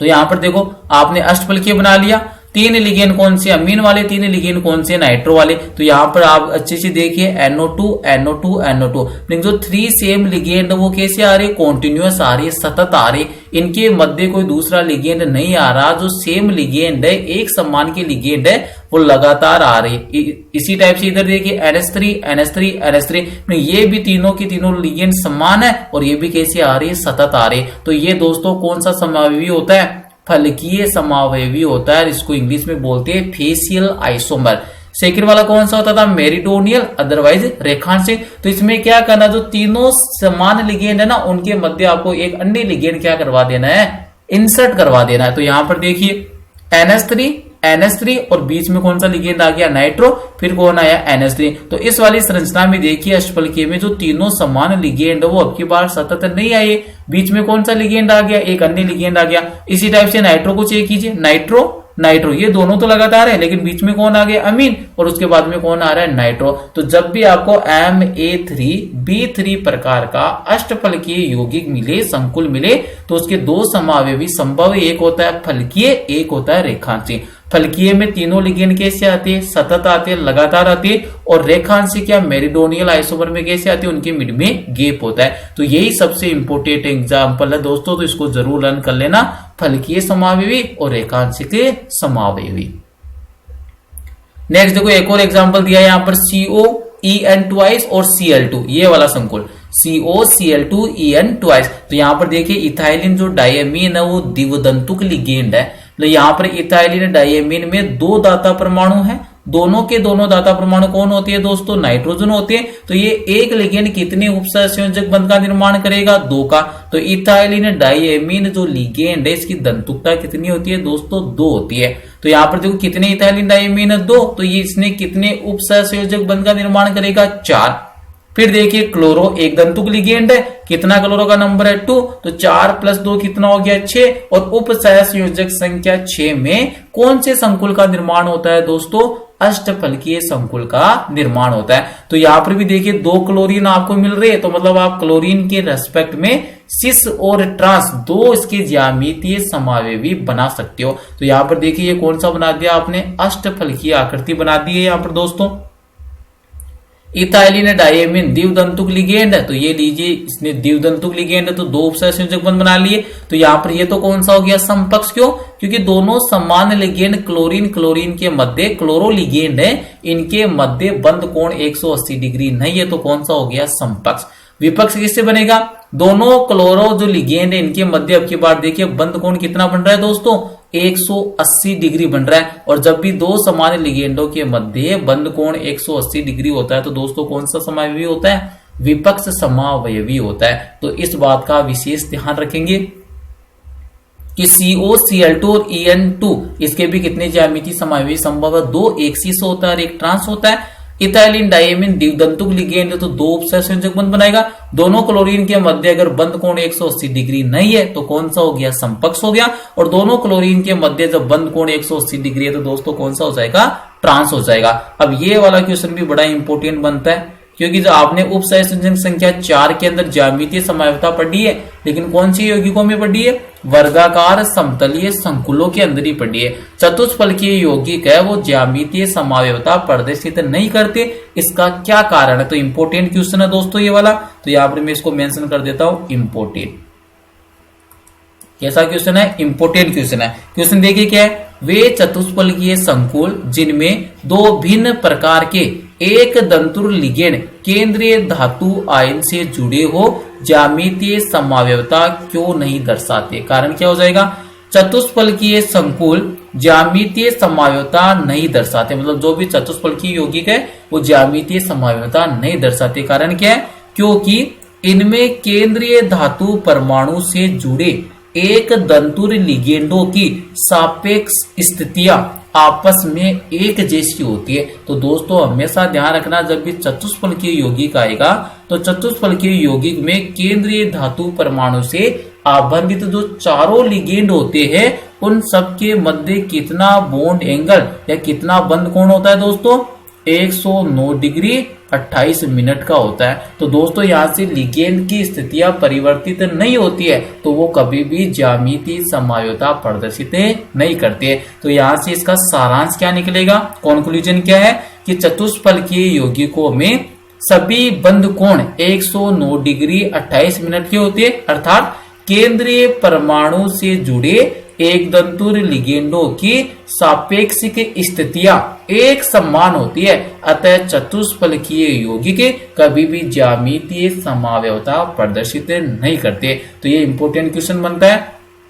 तो यहां पर देखो आपने अष्टफलकीय बना लिया, 3 लिगेंड कौन से, अमीन वाले, 3 लिगेंड कौन से, नाइट्रो वाले। तो यहां पर आप अच्छे से देखिए NO2 NO2 NO2 लेकिन जो 3 सेम लिगेंड वो कैसे आ रही, कॉन्टिन्यूअस आ रही है, सतत आ रही, इनके मध्य कोई दूसरा लिगेंड नहीं आ रहा, जो सेम लिगेंड है एक समान के लिगेंड है वो लगातार आ रही। इसी टाइप से इधर देखिए NH3 NH3 NH3 ये भी तीनों की तीनों लिगेंड समान है और ये भी कैसे आ रही है, सतत आ रही। तो ये दोस्तों कौन सा समावयवी होता है, फलकीय समावयवी होता है, इसको इंग्लिश में बोलते हैं फेसियल आइसोमर। सेकंड वाला कौन सा होता था, मेरिडोनियल अदरवाइज रेखांशिक। तो इसमें क्या करना, जो तीनों समान लिगेंड है ना उनके मध्य आपको एक अन्य लिगेंड क्या करवा देना है, इंसर्ट करवा देना है। तो यहां पर देखिए NH3 और बीच में कौन सा लिगेंड आ गया, नाइट्रो, फिर कौन आया NH3। तो इस वाली संरचना में देखिए अष्टफलकीय में जो तीनों समान लिगेंड वो अब की बार सतत नहीं आए, बीच में कौन सा लिगेंड आ गया, एक अन्य लिगेंड आ गया। इसी टाइप से नाइट्रो को चेक कीजिए, नाइट्रो ये दोनों तो लगातार है लेकिन बीच में कौन आ गया, अमीन, और उसके बाद में कौन आ रहा है, नाइट्रो। तो जब भी आपको MA3B3 प्रकार का अष्टफलकीय यौगिक मिले, संकुल मिले, तो उसके 2 समावयवी संभव, एक होता है फलकीय, एक होता है रेखांशिक। फलकीय में तीनों लिगेंड कैसे आते हैं, सतत आते हैं, लगातार आते हैं, और रेखांशिक या मेरिडोनियल आइसोमर में कैसे आते हैं, उनके मिड में गैप होता है। तो यही सबसे इंपोर्टेंट एग्जांपल है दोस्तों, तो इसको जरूर लर्न कर लेना, फलकीय समावयवी और रेखांशिक समावयवी। नेक्स्ट देखो एक और एग्जांपल दिया है यहाँ पर, COEN ट्वाइस और Cl2 ये वाला संकुल, COCl2En ट्वाइस। तो यहाँ पर देखिए इथाइलिन जो डायमीन है वो द्विदंतुक लिगेंड है। तो यहाँ पर इथाइलिन डायमीन में 2 दाता परमाणु है, दोनों के दोनों दाता परमाणु कौन होती है दोस्तों, नाइट्रोजन होते हैं। तो ये एक लिगेंड कितने उपसहसंयोजक बंध का निर्माण करेगा, 2 का। तो इथाइलिन डायमीन जो लिगेंड है इसकी दंतुकता कितनी होती है दोस्तों, 2 होती है। तो यहाँ पर देखो कितने इथाइलिन डायमीन है, 2, तो ये इसने कितने उपसहसंयोजक बंध का निर्माण करेगा, 4। फिर देखिए क्लोरो एक दंतुक लिगेंड है, कितना क्लोरो का नंबर है, 2, तो 4 + 2 कितना हो गया, 6, और उप सहसंयोजक संख्या 6 में कौन से संकुल का निर्माण होता है दोस्तों, अष्टफलकीय संकुल का निर्माण होता है। तो यहां पर भी देखिए 2 क्लोरीन आपको मिल रहे हैं, तो मतलब आप क्लोरीन के रेस्पेक्ट में सिस और ट्रांस 2 इसके ज्यामितीय समावयवी बना सकते हो। तो यहां पर देखिए ये कौन सा बना दिया आपने, अष्टफलकीय आकृति बना दी है यहाँ पर दोस्तों। इथाइलिन डायमीन द्विदंतुक लिगेंड है, तो ये लीजिए इसने द्विदंतुक लिगेंड है तो दो उपसहसंयोजक बंध बना लिए। तो यहाँ पर ये तो कौन सा हो गया समपक्ष, क्यों? क्योंकि दोनों समान लिगेंड क्लोरीन क्लोरीन के मध्य क्लोरो लिगेंड है, इनके मध्य बंध कोण 180 डिग्री नहीं है, तो कौन सा हो गया समपक्ष। विपक्ष किससे बनेगा? दोनों क्लोरो जो लिगेंड है इनके मध्य अब की बार देखिए बंध कोण कितना बन रहा है दोस्तों, 180 डिग्री बन रहा है। और जब भी दो समान लिगेंडों के मध्य बंध कोण 180 डिग्री होता है तो दोस्तों कौन सा समावयवी होता है? विपक्ष समावयवी होता है। तो इस बात का विशेष ध्यान रखेंगे कि COCl2 और En2 इसके भी कितने ज्यामितीय समावयवी संभव है? दो, एक cis होता है और एक ट्रांस होता है। इथाइलिन डायमीन द्विदंतुक लिगेंड है तो दो उपसहसंयोजक बंध बनाएगा। दोनों क्लोरीन के मध्य अगर बंध कोण 180 डिग्री नहीं है तो कौन सा हो गया समपक्ष हो गया। और दोनों क्लोरीन के मध्य जब बंध कोण 180 डिग्री है तो दोस्तों कौन सा हो जाएगा? ट्रांस हो जाएगा। अब ये वाला क्वेश्चन भी बड़ा इंपॉर्टेंट बनता है क्योंकि जो आपने उपसहसंयोजक संख्या 4 के अंदर ज्यामितीय समावयवता पढ़ी है, लेकिन कौन सी यौगिकों में पढ़ी है? वर्गाकार समतलीय संकुलों के अंदर ही पढ़ी है। चतुष्फलकीय यौगिक है वो ज्यामितीय समावयवता प्रदर्शित नहीं करते, इसका क्या कारण है? तो इंपोर्टेंट क्वेश्चन है दोस्तों ये वाला, तो यहां पर मैं इसको मेंशन कर देता हूं इंपोर्टेंट। कैसा क्वेश्चन है? इंपोर्टेंट क्वेश्चन है। क्वेश्चन देखिए क्या है, वे चतुष्फलकीय संकुल जिनमें दो भिन्न प्रकार के एक दंतुर लिगेंड केंद्रीय धातु आयन से जुड़े हो ज्यामितीय समावयवता क्यों नहीं दर्शाते? कारण क्या हो जाएगा? चतुष्फलकीय संकुल ज्यामितीय समावयवता नहीं दर्शाते, मतलब जो भी चतुष्फलकीय यौगिक है वो ज्यामितीय समावयवता नहीं दर्शाते। कारण क्या है? क्योंकि इनमें केंद्रीय धातु परमाणु से जुड़े एक दंतुर लिगेंडों की सापेक्ष स्थितियां आपस में एक जैसी होती है। तो दोस्तों हमेशा ध्यान रखना, जब भी चतुष्फलकीय यौगिक आएगा तो चतुष्फलकीय यौगिक में केंद्रीय धातु परमाणु से आबंधित जो चारों लिगेंड होते हैं उन सबके मध्य कितना बॉन्ड एंगल या कितना बंध कोण होता है दोस्तों? 109 डिग्री 28 मिनट का होता है। तो दोस्तों यहाँ से लिगेंड की स्थितियां परिवर्तित नहीं होती है तो वो कभी भी ज्यामितीय समावयवता प्रदर्शित नहीं करती है। तो यहाँ से इसका सारांश क्या निकलेगा? कंक्लूजन क्या है कि चतुष्फलकीय यौगिकों में सभी बंध कोण 109 डिग्री 28 मिनट के होते हैं, अर्थात केंद्रीय परमाणु से जुड़े एक दंतुर लिगेंडों की सापेक्षिक स्थितियां एक समान होती है, अतः चतुष्फलकीय यौगिक कभी भी ज्यामितीय समावयवता प्रदर्शित नहीं करते। तो ये इंपॉर्टेंट क्वेश्चन बनता है।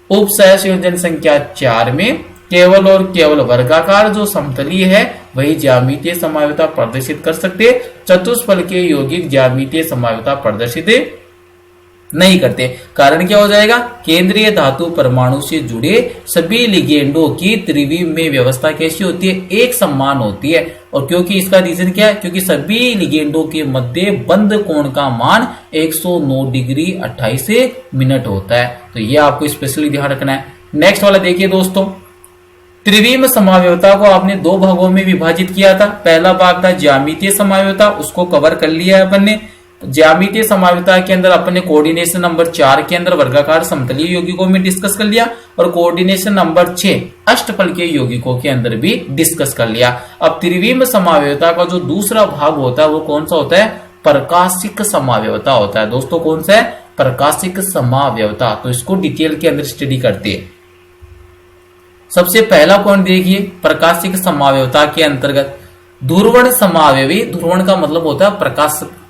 उपसहसंयोजन संख्या 4 में केवल और केवल वर्गाकार जो समतलीय है वही ज्यामितीय समावयवता प्रदर्शित कर सकते, चतुष्फलकीय यौगिक ज्यामितीय समावयवता प्रदर्शित नहीं करते। कारण क्या हो जाएगा? केंद्रीय धातु परमाणु से जुड़े सभी लिगेंडों की त्रिविम में व्यवस्था कैसी होती है? एक समान होती है। और क्योंकि इसका रीजन क्या है? क्योंकि सभी लिगेंडों के मध्य बंध कोण का मान 109 डिग्री 28 मिनट होता है। तो ये आपको स्पेशली ध्यान रखना है। नेक्स्ट वाला देखिए दोस्तों, त्रिविम समावयवता को आपने दो भागों में विभाजित किया था। पहला भाग था ज्यामितीय समावयवता, उसको कवर कर लिया है अपन ने। ज्यामितीय समावयवता के अंदर अपने कोऑर्डिनेशन नंबर 4 के अंदर वर्गाकार समतलीय यौगिकों में डिस्कस कर लिया और कोऑर्डिनेशन नंबर 6 अष्टफलकीय यौगिकों के अंदर भी डिस्कस कर लिया। अब त्रिविम समावयवता का जो दूसरा भाग होता है वो कौन सा होता है? प्रकाशिक समावयवता होता है। दोस्तों कौन सा है? प्रकाशिक समावयवता। तो इसको डिटेल के अंदर स्टडी करते हैं। सबसे पहला पॉइंट देखिए, प्रकाशिक समावयवता के अंतर्गत ध्रुवण समावयवी, ध्रुवण का मतलब होता है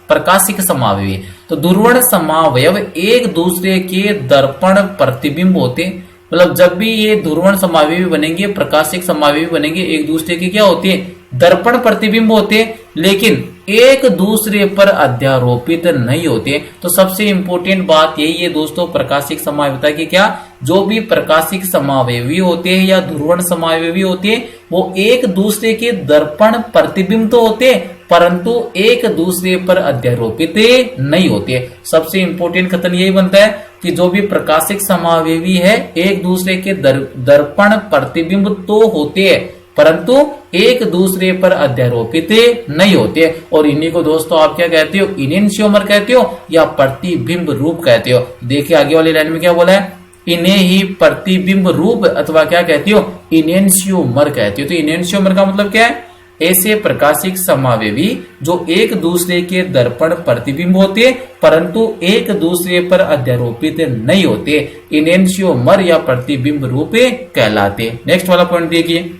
प्रकाशिक समावयवी। तो ध्रुवण समावयव एक दूसरे के दर्पण प्रतिबिंब होते, मतलब जब भी ये ध्रुवण समावयवी बनेंगे, प्रकाशिक समावयवी बनेंगे, एक दूसरे के क्या होते हैं? दर्पण प्रतिबिंब होते, लेकिन एक दूसरे पर अध्यारोपित नहीं होते। तो सबसे इंपॉर्टेंट बात यही है दोस्तों प्रकाशिक समावयवता की, क्या जो भी प्रकाशिक समावयवी होते हैं या ध्रुवण समावयवी होते हैं वो एक दूसरे के दर्पण प्रतिबिंब तो होते हैं परंतु एक दूसरे पर अध्यारोपित नहीं होते। सबसे इंपॉर्टेंट कथन यही बनता है कि जो भी प्रकाशिक समावयवी है एक दूसरे के दर्पण प्रतिबिंब तो होते हैं परंतु एक दूसरे पर अध्यारोपित नहीं होते। और इन्हीं को दोस्तों आप क्या कहते हो? इनेंशियोमर कहते हो या प्रतिबिंब रूप कहते हो। देखिए आगे वाली लाइन में क्या बोला है? इन्हें ही प्रतिबिंब रूप अथवा क्या कहते हो? इनेंशियोमर कहते हो। तो इनेंशियोमर का मतलब क्या है? ऐसे प्रकाशिक समावयवी जो एक दूसरे के दर्पण प्रतिबिंब होते परंतु एक दूसरे पर अध्यारोपित नहीं होते, इनेंशियोमर या प्रतिबिंब रूप कहलाते। नेक्स्ट वाला पॉइंट देखिए,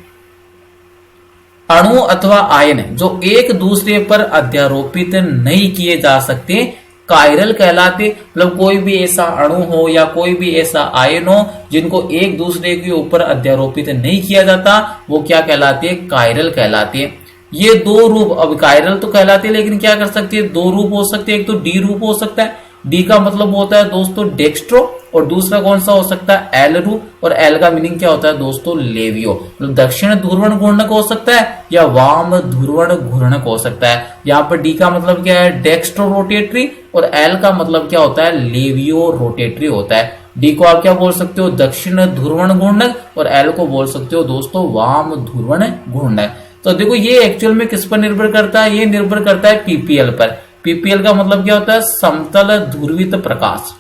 अणु अथवा आयन जो एक दूसरे पर अध्यारोपित नहीं किए जा सकते कायरल कहलाते। मतलब कोई भी ऐसा अणु हो या कोई भी ऐसा आयन हो जिनको एक दूसरे के ऊपर अध्यारोपित नहीं किया जाता, वो क्या कहलाते हैं? कायरल कहलाते हैं। ये दो रूप, अब कायरल तो कहलाते हैं लेकिन क्या कर सकते हैं? दो रूप हो सकते हैं। एक तो डी रूप हो सकता है, डी का मतलब होता है दोस्तों डेक्स्ट्रो, और दूसरा कौन सा हो सकता है? एल रूप, और एल का मीनिंग क्या होता है दोस्तों? लेवियो। मतलब दक्षिण ध्रुवण घूर्णक हो सकता है या वाम ध्रुवण घूर्णक हो सकता है। यहाँ पर डी का मतलब क्या है? डेक्स्ट्रो रोटेटरी, और एल का मतलब क्या होता है? लेवियो रोटेटरी होता है। डी को आप क्या बोल सकते हो? दक्षिण ध्रुवण घूर्णक, और एल को बोल सकते हो दोस्तों वाम ध्रुवण घूर्णक। तो देखो ये एक्चुअल में किस पर निर्भर करता है? ये निर्भर करता है पीपीएल पर। पीपीएल का मतलब क्या होता है? समतल ध्रुवित प्रकाश।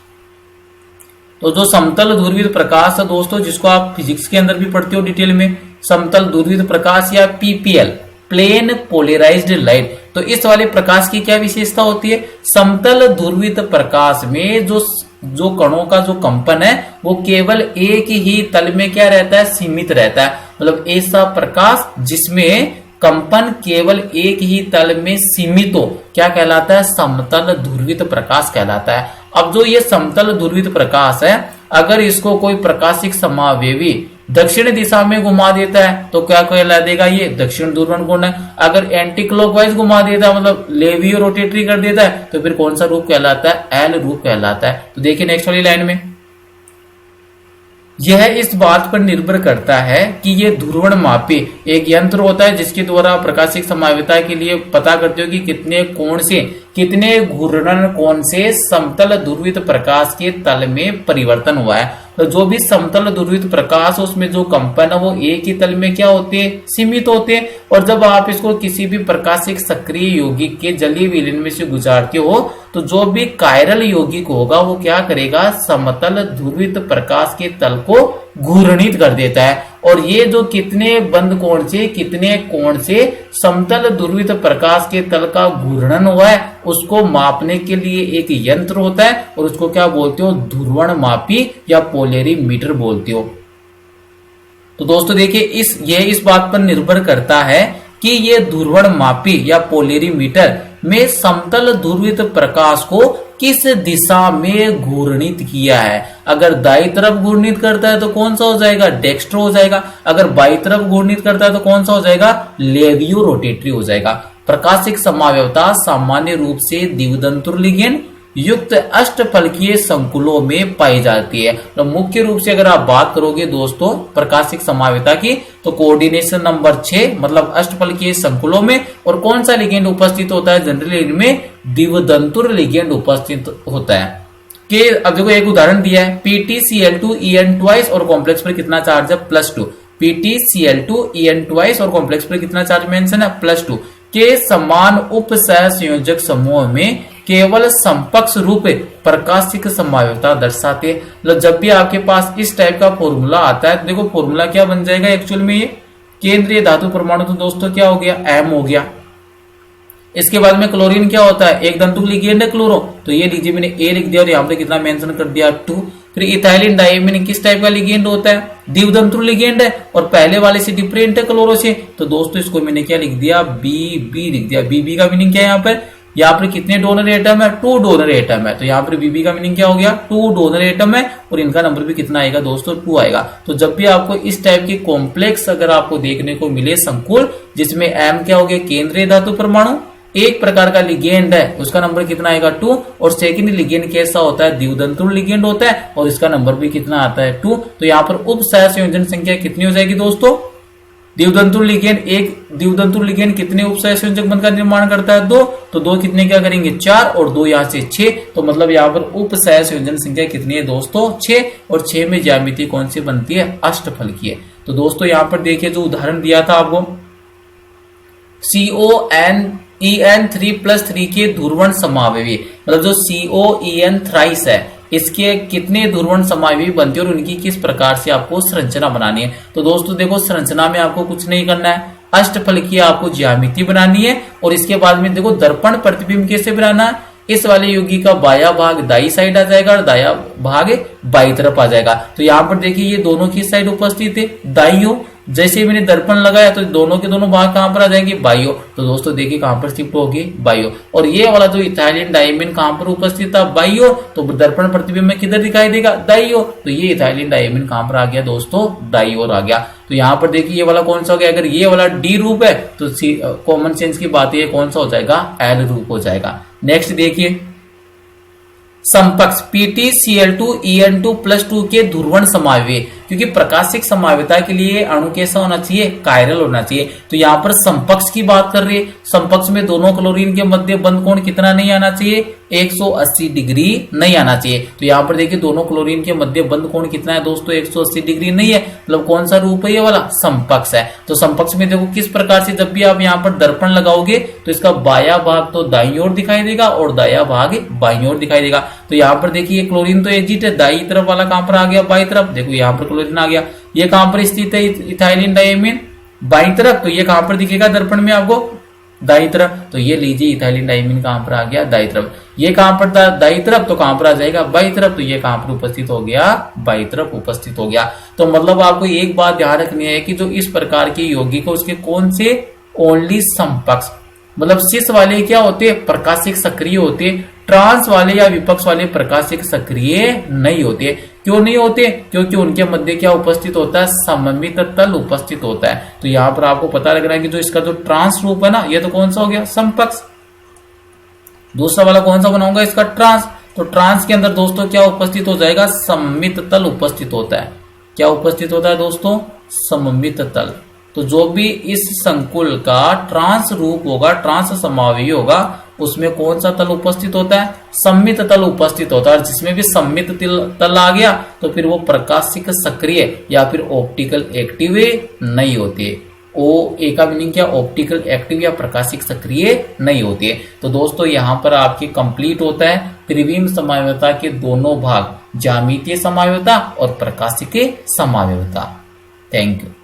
तो जो समतल ध्रुवित प्रकाश है दोस्तों, जिसको आप फिजिक्स के अंदर भी पढ़ते हो डिटेल में, समतल ध्रुवित प्रकाश या पीपीएल, प्लेन पोलराइज्ड लाइट। तो इस वाले प्रकाश की क्या विशेषता होती है? समतल ध्रुवित प्रकाश में जो कणों का जो कंपन है वो केवल एक ही तल में क्या रहता है? सीमित रहता है। मतलब ऐसा प्रकाश जिसमें कंपन केवल एक ही तल में सीमित हो क्या कहलाता है? समतल ध्रुवित प्रकाश कहलाता है। अब जो ये समतल ध्रुवित प्रकाश है, अगर इसको कोई प्रकाशिक समावयवी दक्षिण दिशा में घुमा देता है तो क्या कहला देगा? ये दक्षिण ध्रुवण घूर्णक। अगर एंटी क्लॉकवाइज घुमा देता है, मतलब लेवियो रोटेटरी कर देता है, तो फिर कौन सा रूप कहलाता है? एल रूप कहलाता है। तो देखिए नेक्स्ट वाली लाइन में, यह इस बात पर निर्भर करता है कि ये ध्रुवण मापी एक यंत्र होता है जिसके द्वारा प्रकाशिक समावयता के लिए पता करते हो कि कितने घूर्णन कोण से समतल ध्रुवित प्रकाश के तल में परिवर्तन हुआ है। तो जो भी समतल ध्रुवित प्रकाश उसमें जो कंपन है वो एक ही तल में क्या होते हैं? सीमित होते हैं। और जब आप इसको किसी भी प्रकाशिक सक्रिय यौगिक के जलीय विलयन में से गुजारते हो तो जो भी कायरल यौगिक होगा वो क्या करेगा? समतल ध्रुवित प्रकाश के तल को घूर्णित कर देता है। और ये जो कितने बंद कोण से कितने कोण से समतल ध्रुवित प्रकाश के तल का घूर्णन हुआ है उसको मापने के लिए एक यंत्र होता है, और उसको क्या बोलते हो? ध्रुवण मापी या पोलेरीमीटर बोलते हो। तो दोस्तों देखिए इस बात पर निर्भर करता है कि ये ध्रुवण मापी या पोलेरीमीटर में समतल ध्रुवित प्रकाश को किस दिशा में घूर्णित किया है। अगर दाई तरफ घूर्णित करता है तो कौन सा हो जाएगा? डेक्स्ट्रो हो जाएगा। अगर बाई तरफ घूर्णित करता है तो कौन सा हो जाएगा? लेवियो रोटेटरी हो जाएगा। प्रकाशिक समावयवता सामान्य रूप से द्विदंतुर लिगेंड युक्त अष्टफलकीय संकुलों में पाई जाती है। तो मुख्य रूप से अगर आप बात करोगे दोस्तों प्रकाशिक समावयवता की, तो कोऑर्डिनेशन नंबर 6 मतलब अष्टफलकीय संकुलों में। और कौन सा लिगेंड उपस्थित होता है? जनरली इनमें द्विदंतुर लिगेंड उपस्थित होता है। कि अब देखो एक उदाहरण दिया है, PtCl2En ट्वाइस और कॉम्प्लेक्स पर कितना चार्ज है? +2। PtCl2En ट्वाइस और कॉम्प्लेक्स पर कितना चार्ज मेंशन है? +2 के समान उप सहसंयोजक समूह में केवल समकक्ष रूप प्रकाशिक समावयवता दर्शाते। मतलब जब भी आपके पास इस टाइप का फॉर्मूला आता है, देखो फॉर्मूला क्या बन जाएगा एक्चुअल में? ये केंद्रीय धातु परमाणु तो दोस्तों क्या हो गया? M हो गया। इसके बाद में क्लोरीन क्या होता है? एक दंतुक लिगेंड है क्लोरो, तो ये लीजिए मैंने A लिख दिया और यहाँ पे कितना मेंशन कर दिया? 2। फिर इथाइलिन डाइमीन किस टाइप का लिगेंड होता है? द्विदंतुर लिगेंड है और पहले वाले से डिफरेंट है क्लोरो से, तो दोस्तों इसको मैंने क्या लिख दिया? BB लिख दिया। BB का मीनिंग क्या है? यहाँ पर कितने डोनर एटम है? 2 डोनर एटम है। तो यहाँ पर BB का मीनिंग क्या हो गया? 2 डोनर एटम है और इनका नंबर भी कितना आएगा दोस्तों? 2 आएगा। तो जब भी आपको इस टाइप के कॉम्प्लेक्स अगर आपको देखने को मिले संकुल जिसमें M क्या हो गया? केंद्रीय धातु परमाणु, एक प्रकार का लिगेंड है उसका नंबर कितना आएगा? 2। और सेकंड लिगेंड कैसा होता है? द्विदंतुर लिगेंड होता है और इसका नंबर भी कितना आता है? 2। तो यहाँ पर उप सहसंयोजन संख्या कितनी हो जाएगी दोस्तों? द्विदंतुर लिगेंड कितने उप सहसंयोजक बंध का निर्माण करता है? 2। तो 2 कितने क्या करेंगे? 4 और 2 यहाँ से 6। तो मतलब यहाँ पर उप सहसंयोजन संख्या कितनी है दोस्तों? 6। और 6 में ज्यामिति कौन सी बनती है? अष्टफलकीय। तो दोस्तों यहाँ पर देखिए जो उदाहरण दिया था आपको, CONEn3+3 के ध्रुवण समावयवी, मतलब जो COEn थ्राइस है इसके कितने ध्रुवण समावयवी बनते हैं और उनकी किस प्रकार से आपको संरचना बनानी है। तो दोस्तों देखो संरचना में आपको कुछ नहीं करना है, अष्टफल की आपको ज्यामिति बनानी है। और इसके बाद में देखो दर्पण प्रतिबिंब कैसे बनाना है, इस वाले योगी का बाया भाग दाई साइड आ जाएगा और दाया भाग बाई तरफ आ जाएगा। तो यहाँ पर देखिए ये दोनों की साइड उपस्थित है दाई ओर, जैसे मैंने दर्पण लगाया तो दोनों के दोनों भाग कहां पर आ जाएंगे, बाई ओर। तो दोस्तों देखिए कहां पर शिफ्ट होगी, बाई ओर। और ये वाला जो इथाइलिन डायमीन कहां पर उपस्थित था, बाई ओर। तो दर्पण प्रतिबिंब में किधर दिखाई देगा, दाई ओर। तो ये इथाइलिन डायमीन कहां पर आ गया दोस्तों, दाई ओर आ गया। तो यहाँ पर देखिए ये वाला कौन सा हो गया, अगर ये वाला डी रूप है तो कॉमन सेंस की बात है कौन सा हो जाएगा, एल रूप हो जाएगा। नेक्स्ट देखिए समपक्ष PtCl2En2+2 के ध्रुवण समावय, क्योंकि प्रकाशिक समावयता के लिए अणु कैसा होना चाहिए, कायरल होना चाहिए। तो यहाँ पर समपक्ष की बात कर रही है, समपक्ष में दोनों क्लोरीन के मध्य बंध कोण कितना नहीं आना चाहिए, 180 डिग्री नहीं आना चाहिए। तो यहाँ पर देखिए दोनों क्लोरीन के मध्य बंध कोण कितना है दोस्तों, 180 डिग्री नहीं है। मतलब कौन सा रूप है, ये वाला समपक्ष है। तो समपक्ष में देखो किस प्रकार से जब भी आप यहाँ पर दर्पण लगाओगे तो इसका बाया भाग तो दाईं ओर दिखाई देगा और दाया भाग बाईं ओर दिखाई देगा। तो यहाँ पर देखिए क्लोरीन तो एग्जिट है, दाई तरफ वाला कहां पर आ गया, बाई तरफ। देखो यहाँ पर क्लोरीन आ गया, ये कहां पर स्थित है, इथाइलिन डायमीन बाई तरफ। तो ये कहां पर दिखेगा दर्पण में आपको, दाई तरफ। तो ये लीजिए इथाइलिन डायमीन कहां पर आ गया, दाई तरफ। ये कहां पर था, दाई तरफ। तो कहां पर आ जाएगा, बाई तरफ। तो ये कहां पर उपस्थित हो गया, बाई तरफ उपस्थित हो गया। तो मतलब आपको एक बात ध्यान रखनी है कि जो इस प्रकार के यौगिक उसके कौन से, ओनली समपक्ष, मतलब सिस वाले क्या होते हैं, प्रकाशिक सक्रिय होते, ट्रांस वाले या विपक्ष वाले प्रकाशिक सक्रिय नहीं होते। क्यों नहीं होते, क्योंकि उनके मध्य क्या उपस्थित होता है, सममित तल उपस्थित होता है। तो यहां पर आपको पता लग रहा है कि जो इसका जो ट्रांस रूप है ना, ये तो कौन सा हो गया, समपक्ष। दूसरा वाला कौन सा बनाऊंगा, इसका ट्रांस। तो ट्रांस के अंदर दोस्तों क्या उपस्थित हो जाएगा, सममित तल उपस्थित होता है। क्या उपस्थित होता है दोस्तों, सममित तल। तो जो भी इस संकुल का ट्रांस रूप होगा, ट्रांस समावयी होगा, उसमें कौन सा तल उपस्थित होता है, सम्मित तल उपस्थित होता है। और जिसमें भी सम्मित तल आ गया तो फिर वो प्रकाशिक सक्रिय या फिर ऑप्टिकल एक्टिव नहीं होते। ओ ए का मीनिंग क्या, ऑप्टिकल एक्टिव या प्रकाशिक सक्रिय नहीं होती है। तो दोस्तों यहाँ पर आपके कंप्लीट होता है त्रिविम समावयवता के दोनों भाग, ज्यामितीय समावयवता और प्रकाशिक समावयवता। Thank you.